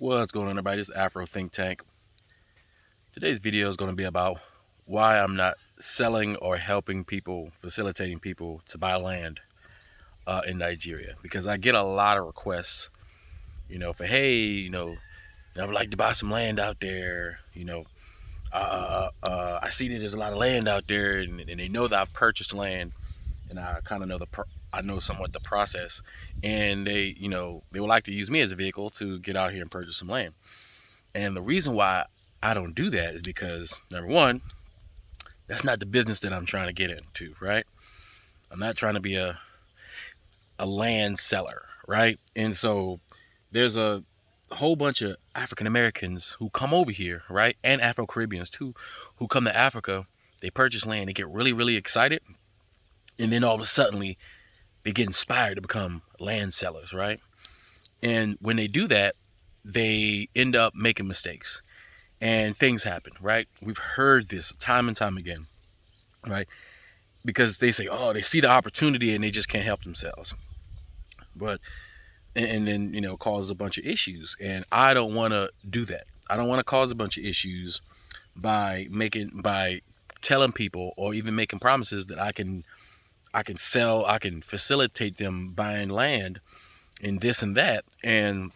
What's going on, everybody? This is Afro Think Tank. Today's video is going to be about why I'm not selling or helping people, facilitating people to buy land in Nigeria. Because I get a lot of requests, for, hey, I would like to buy some land out there. I see that there's a lot of land out there, and they know that I've purchased land, and I kind of know I know somewhat the process, and they would like to use me as a vehicle to get out here and purchase some land. And the reason why I don't do that is because, number one, that's not the business that I'm trying to get into, right? I'm not trying to be a land seller, right? And so there's a whole bunch of African Americans who come over here, right? And Afro Caribbeans too, who come to Africa. They purchase land, they get really, really excited, and then all of a sudden they get inspired to become land sellers, right? And when they do that, they end up making mistakes and things happen, right? We've heard this time and time again, right? Because they say, oh, they see the opportunity and they just can't help themselves. But, and then, cause a bunch of issues. And I don't want to do that. I don't want to cause a bunch of issues by telling people or even making promises that I can sell, I can facilitate them buying land and this and that, and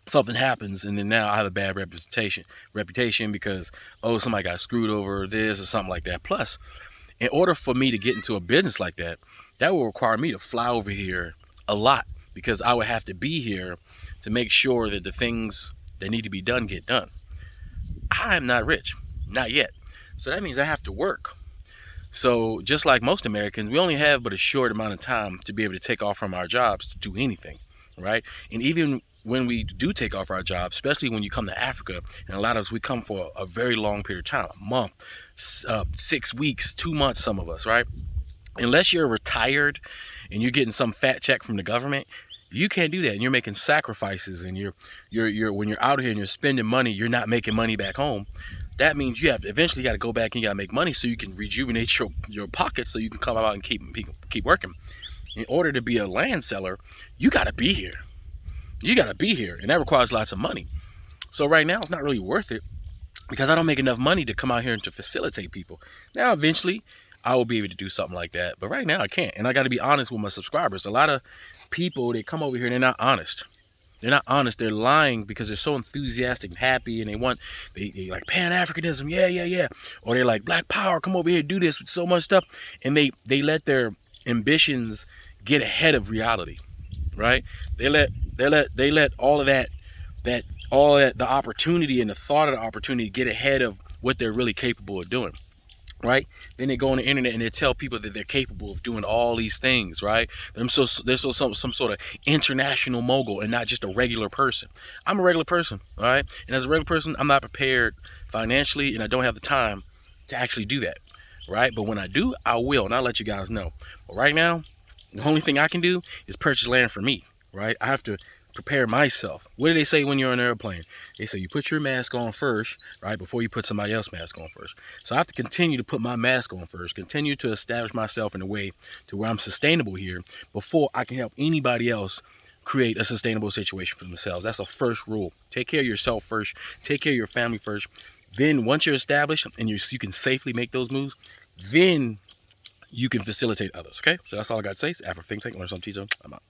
something happens, and then now I have a bad reputation because, oh, somebody got screwed over this or something like that. Plus, in order for me to get into a business like that, that will require me to fly over here a lot, because I would have to be here to make sure that the things that need to be done get done. I am not rich, not yet. So that means I have to work. So just like most Americans, we only have but a short amount of time to be able to take off from our jobs to do anything, right? And even when we do take off our jobs, especially when you come to Africa, and a lot of us, we come for a very long period of time, a month, 6 weeks, 2 months, some of us, right? Unless you're retired and you're getting some fat check from the government, you can't do that. And you're making sacrifices, and you're when you're out here and you're spending money, you're not making money back home. That means you have to eventually got to go back and you got to make money so you can rejuvenate your pockets, so you can come out and keep working. In order to be a land seller, you got to be here. You got to be here, and that requires lots of money. So right now, it's not really worth it because I don't make enough money to come out here and to facilitate people. Now, eventually, I will be able to do something like that, but right now I can't. And I got to be honest with my subscribers. A lot of people, they come over here and they're not honest. They're not honest. They're lying because they're so enthusiastic and happy, and they like Pan-Africanism, yeah. Or they're like Black Power, come over here, do this with so much stuff, and they let their ambitions get ahead of reality, right? They let all of that, the opportunity and the thought of the opportunity get ahead of what they're really capable of doing, right? Then they go on the internet and they tell people that they're capable of doing all these things, right? They're some sort of international mogul and not just a regular person. I'm a regular person, all right? And as a regular person, I'm not prepared financially, and I don't have the time to actually do that, right? But when I do, I will, and I'll let you guys know. But right now, the only thing I can do is purchase land for me, right? I have to prepare myself. What do they say when you're on an airplane? They say you put your mask on first, right, before you put somebody else's mask on first. So I have to continue to put my mask on first, continue to establish myself in a way to where I'm sustainable here before I can help anybody else create a sustainable situation for themselves. That's the first rule. Take care of yourself first. Take care of your family first. Then once you're established and you can safely make those moves, then you can facilitate others, okay? So that's all I got to say. It's Afro Think Tank. Learn something, teach them. I'm out.